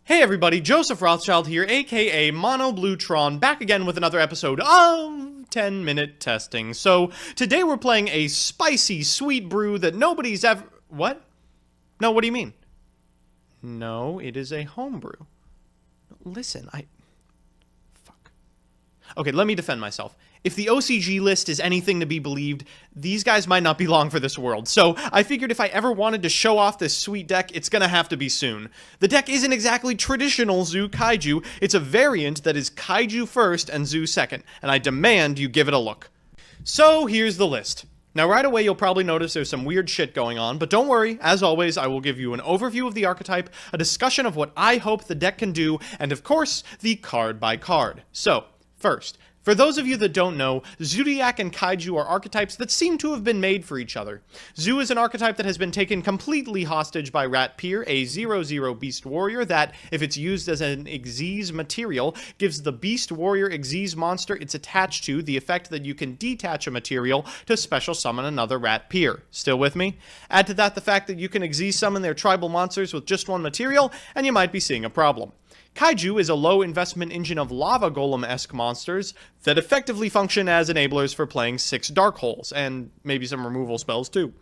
Hey everybody, Joseph Rothschild here, aka Mono Bluetron, back again with another episode of 10-Minute Testing. So, today we're playing a spicy sweet brew that nobody's ever... What? No, what do you mean? No, it is a homebrew. Listen, Fuck. Okay, let me defend myself. If the OCG list is anything to be believed, these guys might not be long for this world, so I figured if I ever wanted to show off this sweet deck, it's gonna have to be soon. The deck isn't exactly traditional Zoo KAIJU, it's a variant that is KAIJU first and Zoo second, and I demand you give it a look. So here's the list. Now right away you'll probably notice there's some weird shit going on, but don't worry, as always I will give you an overview of the archetype, a discussion of what I hope the deck can do, and of course, the card by card. So, first, for those of you that don't know, ZOODIAC and KAIJU are archetypes that seem to have been made for each other. Zoo is an archetype that has been taken completely hostage by Rat Pier, a 0/0 Beast Warrior that, if it's used as an Xyz material, gives the Beast Warrior Xyz monster it's attached to the effect that you can detach a material to special summon another Rat Pier. Still with me? Add to that the fact that you can Xyz summon their tribal monsters with just one material, and you might be seeing a problem. KAIJU is a low investment engine of lava golem-esque monsters that effectively function as enablers for playing 6 dark holes, and maybe some removal spells too.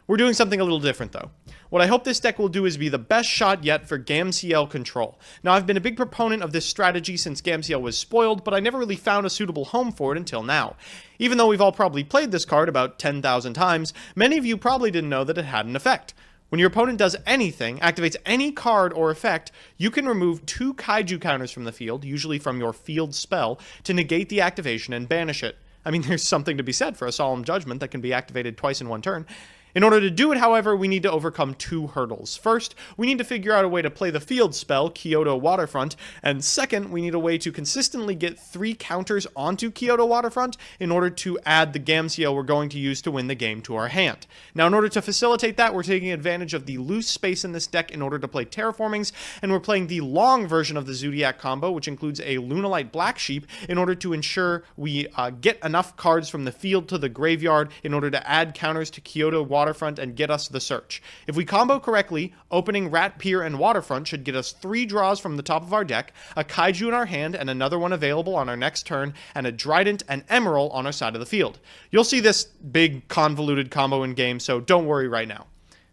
We're doing something a little different though. What I hope this deck will do is be the best shot yet for Gameciel control. Now I've been a big proponent of this strategy since Gameciel was spoiled, but I never really found a suitable home for it until now. Even though we've all probably played this card about 10,000 times, many of you probably didn't know that it had an effect. When your opponent does anything, activates any card or effect, you can remove 2 KAIJU counters from the field, usually from your field spell, to negate the activation and banish it. I mean, there's something to be said for a Solemn Judgment that can be activated twice in one turn. In order to do it, however, we need to overcome 2 hurdles. First, we need to figure out a way to play the field spell, Kyoto Waterfront, and second, we need a way to consistently get 3 counters onto Kyoto Waterfront in order to add the Gameciel we're going to use to win the game to our hand. Now, in order to facilitate that, we're taking advantage of the loose space in this deck in order to play terraformings, and we're playing the long version of the ZOODIAC combo, which includes a Lunalite Black Sheep, in order to ensure we get enough cards from the field to the graveyard in order to add counters to Kyoto Waterfront and get us the search. If we combo correctly, opening Rat Pier and Waterfront should get us 3 draws from the top of our deck, a KAIJU in our hand and another one available on our next turn, and a Trident and Emerald on our side of the field. You'll see this big convoluted combo in game, so don't worry right now.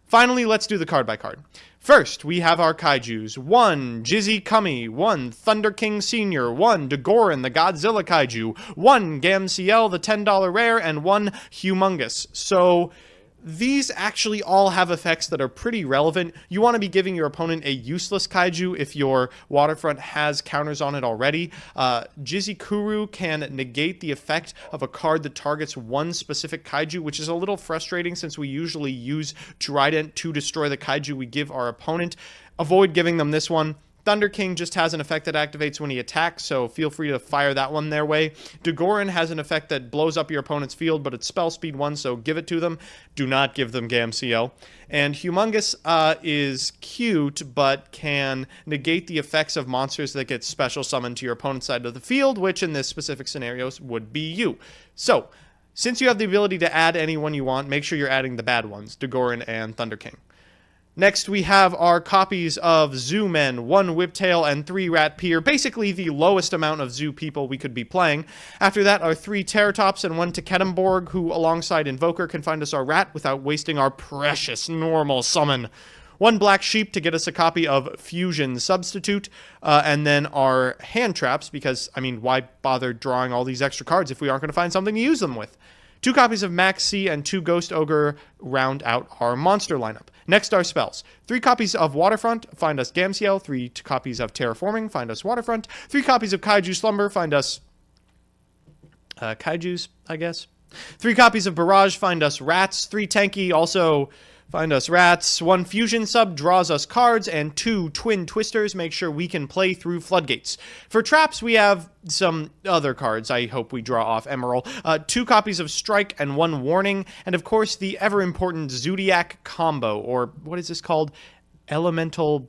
Finally, let's do the card by card. First, we have our KAIJUs. 1 Jizzy Kumi, 1 Thunder King Sr., 1 Dagoran the Godzilla KAIJU, 1 Gameciel the $10 rare, and 1 Humongous. So these actually all have effects that are pretty relevant. You want to be giving your opponent a useless KAIJU if your Waterfront has counters on it already. Jizzy Kuru can negate the effect of a card that targets one specific KAIJU, which is a little frustrating since we usually use Trident to destroy the KAIJU we give our opponent. Avoid giving them this one. Thunder King just has an effect that activates when he attacks, so feel free to fire that one their way. Dagoran has an effect that blows up your opponent's field, but it's spell speed 1, so give it to them. Do not give them Gameciel. And Humongous is cute, but can negate the effects of monsters that get special summoned to your opponent's side of the field, which in this specific scenario would be you. So, since you have the ability to add anyone you want, make sure you're adding the bad ones, Dagoran and Thunder King. Next, we have our copies of Zoo Men, 1 Whiptail and 3 Rat Pier, basically the lowest amount of Zoo people we could be playing. After that are 3 Terratops and 1 Teketemborg, who alongside Invoker can find us our Rat without wasting our precious normal summon. 1 Black Sheep to get us a copy of Fusion Substitute, and then our hand traps, because, I mean, why bother drawing all these extra cards if we aren't going to find something to use them with? 2 copies of Max C and 2 Ghost Ogre round out our monster lineup. Next, our spells. 3 copies of Waterfront, find us Gameciel. 3 copies of Terraforming, find us Waterfront. 3 copies of KAIJU Slumber, find us KAIJUs, I guess. 3 copies of Barrage, find us Rats. 3 Tanky, also find us Rats. 1 Fusion Sub draws us cards, and 2 Twin Twisters make sure we can play through Floodgates. For traps, we have some other cards I hope we draw off Emerald. 2 copies of Strike and 1 Warning, and of course the ever-important ZOODIAC combo, or what is this called? Elemental...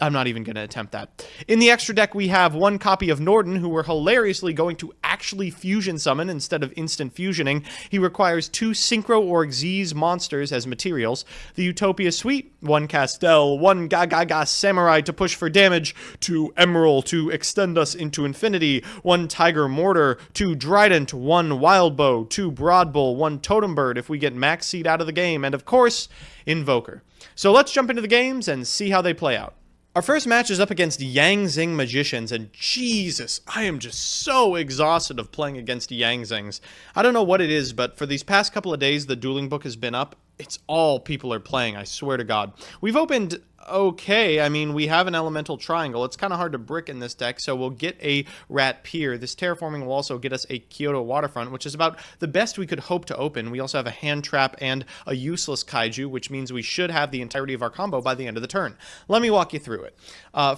I'm not even going to attempt that. In the extra deck, we have 1 copy of Norden, who we're hilariously going to actually actually fusion summon instead of instant fusioning. He requires 2 Synchro or Xyz monsters as materials. The Utopia Suite, 1 Castel, 1 Gaga Samurai to push for damage, 2 Emerald to extend us into infinity, 1 Tiger Mortar, 2 Trident, 1 Wild Bow, 2 Broad Bull, 1 Totem Bird if we get Max Seed out of the game, and of course, Invoker. So let's jump into the games and see how they play out. Our first match is up against Yang Zing Magicians, and Jesus, I am just so exhausted of playing against Yang Zings. I don't know what it is, but for these past couple of days the dueling book has been up. It's all people are playing, I swear to God. We've opened okay. I mean, we have an elemental triangle. It's kind of hard to brick in this deck, so we'll get a Rat Pier. This terraforming will also get us a Kyoto Waterfront, which is about the best we could hope to open. We also have a hand trap and a useless kaiju, which means we should have the entirety of our combo by the end of the turn. Let me walk you through it.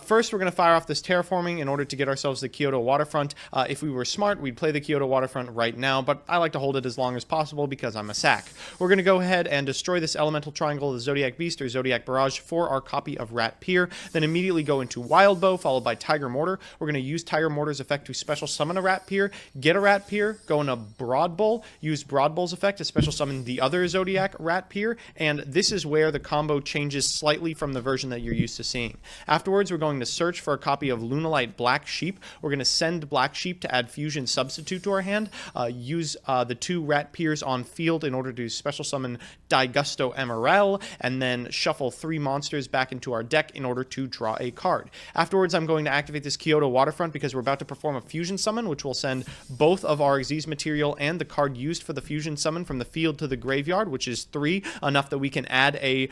First, we're going to fire off this terraforming in order to get ourselves the Kyoto Waterfront. If we were smart, we'd play the Kyoto Waterfront right now, but I like to hold it as long as possible because I'm a sack. We're going to go ahead and destroy this elemental triangle, the Zodiac Beast or Zodiac Barrage, for our copy of Rat Pier, then immediately go into Wild Bow, followed by Tiger Mortar. We're going to use Tiger Mortar's effect to special summon a Rat Pier, get a Rat Pier, go into Broad Bull, use Broad Bull's effect to special summon the other Zodiac Rat Pier, and this is where the combo changes slightly from the version that you're used to seeing. Afterwards, we're going to search for a copy of Lunalite Black Sheep. We're going to send Black Sheep to add Fusion Substitute to our hand, use the 2 Rat Piers on field in order to special summon Digusto Emerald, and then shuffle 3 monsters back into our deck in order to draw a card. Afterwards, I'm going to activate this Kyoto Waterfront because we're about to perform a fusion summon, which will send both of our Xyz material and the card used for the fusion summon from the field to the graveyard, which is 3, enough that we can add a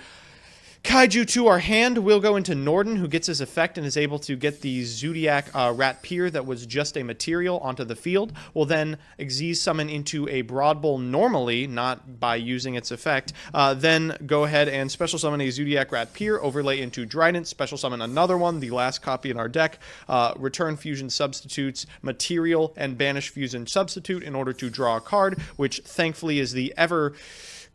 Kaiju to our hand. We'll go into Norden, who gets his effect and is able to get the Zodiac Rat Pier that was just a material onto the field. We'll then Xyz summon into a Broad Bull normally, not by using its effect. Then go ahead and special summon a Zodiac Rat Pier, overlay into Trident, special summon another one, the last copy in our deck, return Fusion Substitutes, material, and banish Fusion Substitute in order to draw a card, which thankfully is the ever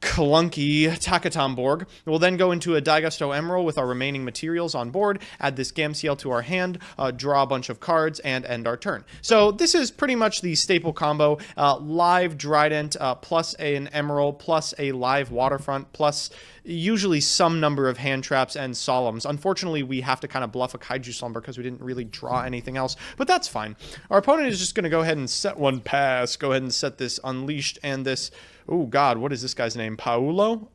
clunky Takatomborg. We'll then go into a Digusto Emerald with our remaining materials on board, add this Gameciel to our hand, draw a bunch of cards, and end our turn. So this is pretty much the staple combo. Live Trident plus an Emerald plus a live Waterfront plus usually some number of hand traps and solemns. Unfortunately, we have to kind of bluff a Kaiju Slumber because we didn't really draw anything else, but that's fine. Our opponent is just going to go ahead and set one pass, go ahead and set this Unleashed and this, oh god, what is this guy's name? Paulo?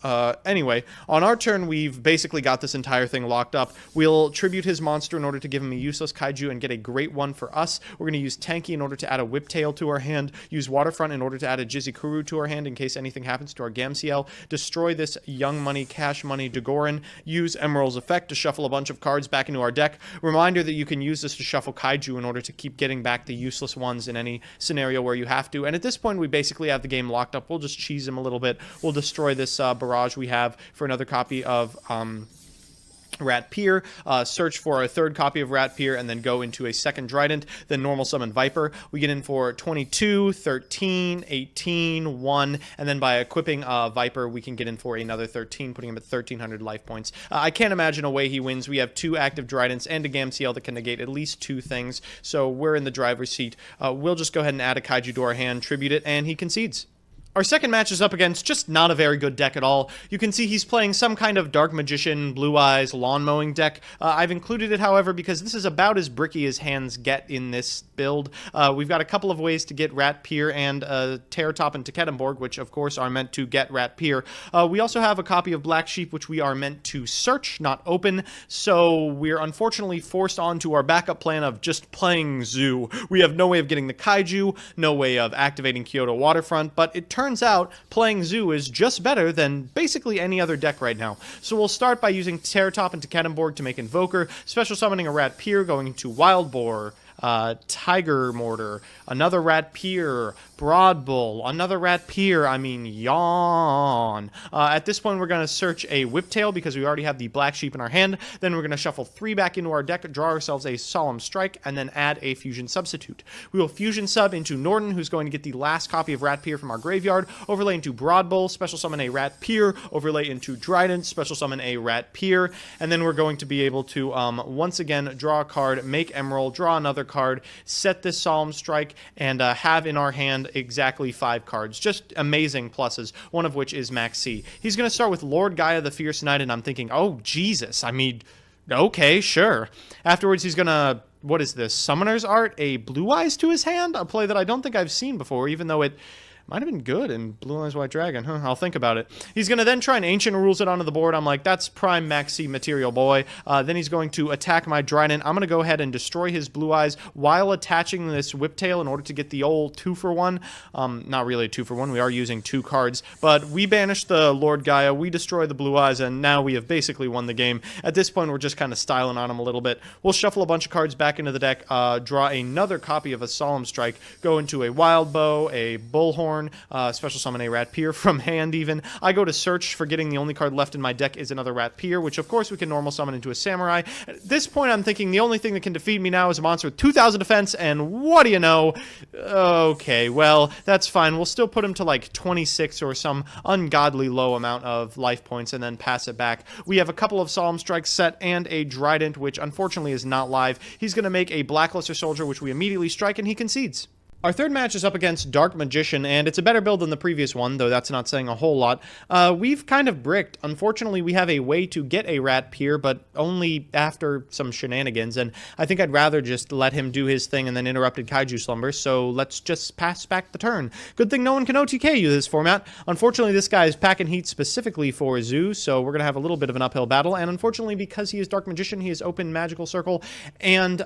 Anyway, on our turn, we've basically got this entire thing locked up. We'll tribute his monster in order to give him a useless Kaiju and get a great one for us. We're going to use Tanky in order to add a Whiptail to our hand, use Waterfront in order to add a Jizikuru to our hand in case anything happens to our Gameciel, destroy this Young Money, Cash Money, Dagoran, use Emerald's effect to shuffle a bunch of cards back into our deck. Reminder that you can use this to shuffle Kaiju in order to keep getting back the useless ones in any scenario where you have to. And at this point, we basically have the game locked up. We'll just cheese him a little bit. We'll destroy this barrage we have for another copy of Rat Pier, search for a 3rd copy of Rat Pier, and then go into a 2nd Trident, then normal summon Viper. We get in for 22, 13, 18, 1, and then by equipping Viper, we can get in for another 13, putting him at 1,300 life points. I can't imagine a way he wins. We have 2 active Tridents and a Gameciel that can negate at least 2 things, so we're in the driver's seat. We'll just go ahead and add a Kaiju to our hand, tribute it, and he concedes. Our second match is up against just not a very good deck at all. You can see he's playing some kind of Dark Magician, Blue Eyes, Lawn Mowing deck. I've included it, however, because this is about as bricky as hands get in this build. We've got a couple of ways to get Rat Pier and Terratop and Teketenborg, which of course are meant to get Rat Pier. We also have a copy of Black Sheep, which we are meant to search, not open, so we're unfortunately forced onto our backup plan of just playing Zoo. We have no way of getting the Kaiju, no way of activating Kyoto Waterfront, but it turns out playing Zoo is just better than basically any other deck right now. So we'll start by using Terratop and Teketenborg to make Invoker, special summoning a Rat Pier, going into Wild Boar, Tiger Mortar, another Rat Pier, Broad Bull, another Rat Pier, I mean, yawn. At this point, we're going to search a Whiptail because we already have the Black Sheep in our hand. Then we're going to shuffle 3 back into our deck, draw ourselves a Solemn Strike, and then add a Fusion Substitute. We will Fusion Sub into Norden, who's going to get the last copy of Rat Pier from our graveyard, overlay into Broad Bull, special summon a Rat Pier, overlay into Trident, special summon a Rat Pier, and then we're going to be able to, once again, draw a card, make Emerald, draw another card, set this Solemn Strike, and have in our hand exactly 5 cards. Just amazing pluses, one of which is Max C. He's going to start with Lord Gaia the Fierce Knight, and I'm thinking, oh, Jesus, I mean, okay, sure. Afterwards, he's going to, what is this, Summoner's Art, a Blue Eyes to his hand? A play that I don't think I've seen before, even though it might have been good in Blue Eyes White Dragon. I'll think about it. He's going to then try and Ancient Rules it onto the board. I'm like, that's prime Maxi material, boy. Then he's going to attack my Trident. I'm going to go ahead and destroy his Blue Eyes while attaching this Whiptail in order to get the old 2-for-1. Not really a 2-for-1. We are using 2 cards. But we banish the Lord Gaia. We destroy the Blue Eyes, and now we have basically won the game. At this point, we're just kind of styling on him a little bit. We'll shuffle a bunch of cards back into the deck, draw another copy of a Solemn Strike, go into a Wild Bow, a Bullhorn, special summon a Rat Pier from hand even. I go to search, forgetting the only card left in my deck is another Rat Pier, which of course we can normal summon into a Samurai. At this point I'm thinking the only thing that can defeat me now is a monster with 2,000 defense, and what do you know? Okay, well, that's fine. We'll still put him to like 26 or some ungodly low amount of life points and then pass it back. We have a couple of Solemn Strikes set and a Trident, which unfortunately is not live. He's going to make a Blackluster Soldier, which we immediately strike, and he concedes. Our third match is up against Dark Magician, and it's a better build than the previous one, though that's not saying a whole lot. We've kind of bricked. Unfortunately, we have a way to get a Rat Pier, but only after some shenanigans, and I think I'd rather just let him do his thing and then interrupted Kaiju Slumber, so let's just pass back the turn. Good thing no one can OTK you this format. Unfortunately, this guy is packing heat specifically for Zoo, so we're going to have a little bit of an uphill battle, and unfortunately, because he is Dark Magician, he is Open Magical Circle and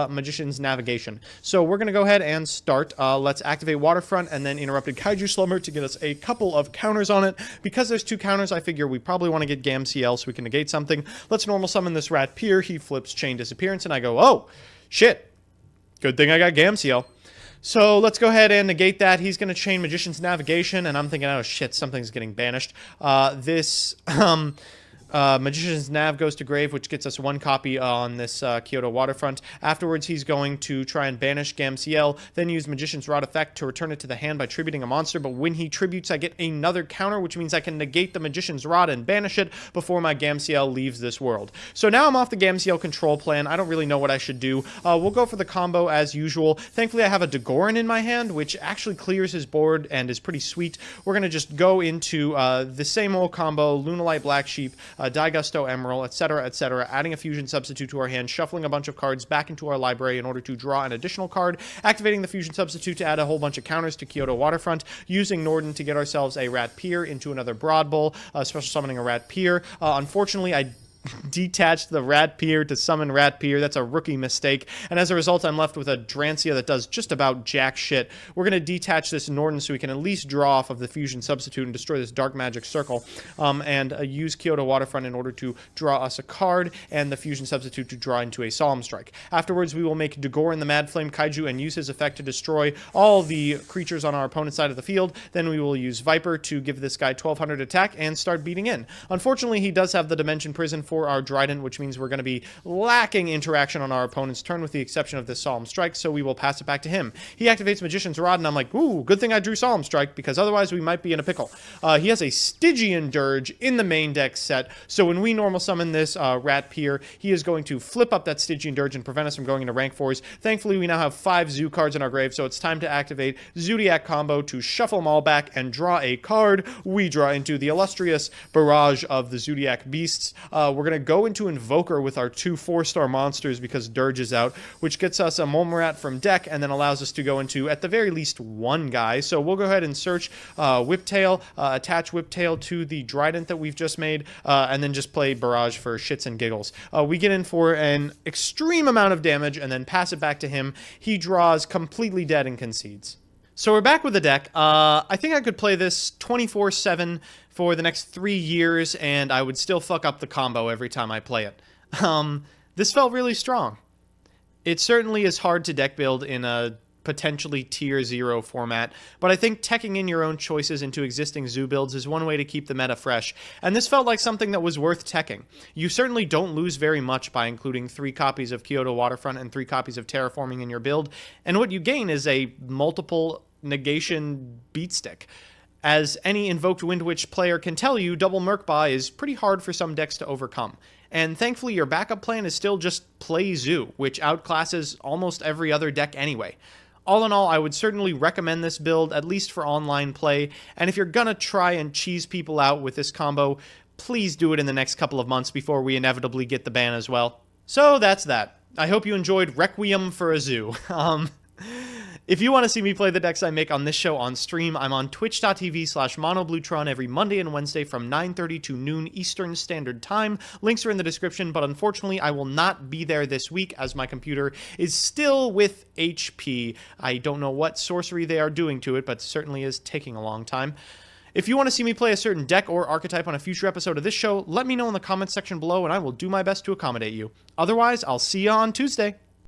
Magician's Navigation. So we're going to go ahead and start. Let's activate Waterfront and then Interrupted Kaiju Slumber to get us a couple of counters on it. Because there's 2 counters, I figure we probably want to get Gameciel so we can negate something. Let's normal summon this Rat Pier. He flips Chain Disappearance, and I go, oh, shit. Good thing I got Gameciel. So let's go ahead and negate that. He's going to chain Magician's Navigation, and I'm thinking, oh, shit, something's getting banished. Magician's Nav goes to grave, which gets us 1 copy on this Kyoto Waterfront. Afterwards, he's going to try and banish Gameciel, then use Magician's Rod effect to return it to the hand by tributing a monster, but when he tributes, I get another counter, which means I can negate the Magician's Rod and banish it before my Gameciel leaves this world. So now I'm off the Gameciel control plan. I don't really know what I should do. We'll go for the combo as usual. Thankfully, I have a Dagoran in my hand, which actually clears his board and is pretty sweet. We're going to just go into the same old combo, Lunalight Black Sheep, Daigusto Emerald, etc., adding a Fusion Substitute to our hand, shuffling a bunch of cards back into our library in order to draw an additional card, activating the Fusion Substitute to add a whole bunch of counters to Kyoto Waterfront, using Norden to get ourselves a Rat Pier into another Broad Bull, special summoning a Rat Pier. Unfortunately, I detached the Rat Pier to summon Rat Pier. That's a rookie mistake. And as a result, I'm left with a Drancia that does just about jack shit. We're going to detach this Norden so we can at least draw off of the Fusion Substitute and destroy this Dark Magic Circle. And use Kyoto Waterfront in order to draw us a card and the Fusion Substitute to draw into a Solemn Strike. Afterwards, we will make Dagoran the Mad Flame Kaiju and use his effect to destroy all the creatures on our opponent's side of the field. Then we will use Viper to give this guy 1200 attack and start beating in. Unfortunately, he does have the Dimension Prison for our Trident, which means we're going to be lacking interaction on our opponent's turn with the exception of this Solemn Strike, so we will pass it back to him. He activates Magician's Rod, and I'm like, ooh, good thing I drew Solemn Strike, because otherwise we might be in a pickle. He has a Stygian Dirge in the main deck set, so when we normal summon this Rat Pier, he is going to flip up that Stygian Dirge and prevent us from going into rank 4s. Thankfully, we now have 5 Zoo cards in our grave, so it's time to activate ZOODIAC combo to shuffle them all back and draw a card. We draw into the illustrious barrage of the ZOODIAC Beasts. We're going to go into Invoker with our 2 4-star monsters because Dirge is out, which gets us a Momorat from deck and then allows us to go into, at the very least, 1 guy. So we'll go ahead and search Whiptail, attach Whiptail to the Trident that we've just made, and then just play Barrage for shits and giggles. We get in for an extreme amount of damage and then pass it back to him. He draws completely dead and concedes. So we're back with the deck. I think I could play this 24/7 for the next 3 years, and I would still fuck up the combo every time I play it. This felt really strong. It certainly is hard to deck build in a potentially tier 0 format, but I think teching in your own choices into existing zoo builds is one way to keep the meta fresh, and this felt like something that was worth teching. You certainly don't lose very much by including 3 copies of Kyoto Waterfront and 3 copies of Terraforming in your build, and what you gain is a multiple negation beatstick. As any Invoked Wind Witch player can tell you, double Merkba is pretty hard for some decks to overcome. And thankfully your backup plan is still just play Zoo, which outclasses almost every other deck anyway. All in all, I would certainly recommend this build, at least for online play, and if you're gonna try and cheese people out with this combo, please do it in the next couple of months before we inevitably get the ban as well. So that's that. I hope you enjoyed Requiem for a Zoo. If you want to see me play the decks I make on this show on stream, I'm on twitch.tv/monobluetron every Monday and Wednesday from 9:30 to noon Eastern Standard Time. Links are in the description, but unfortunately I will not be there this week as my computer is still with HP. I don't know what sorcery they are doing to it, but certainly is taking a long time. If you want to see me play a certain deck or archetype on a future episode of this show, let me know in the comments section below and I will do my best to accommodate you. Otherwise, I'll see you on Tuesday.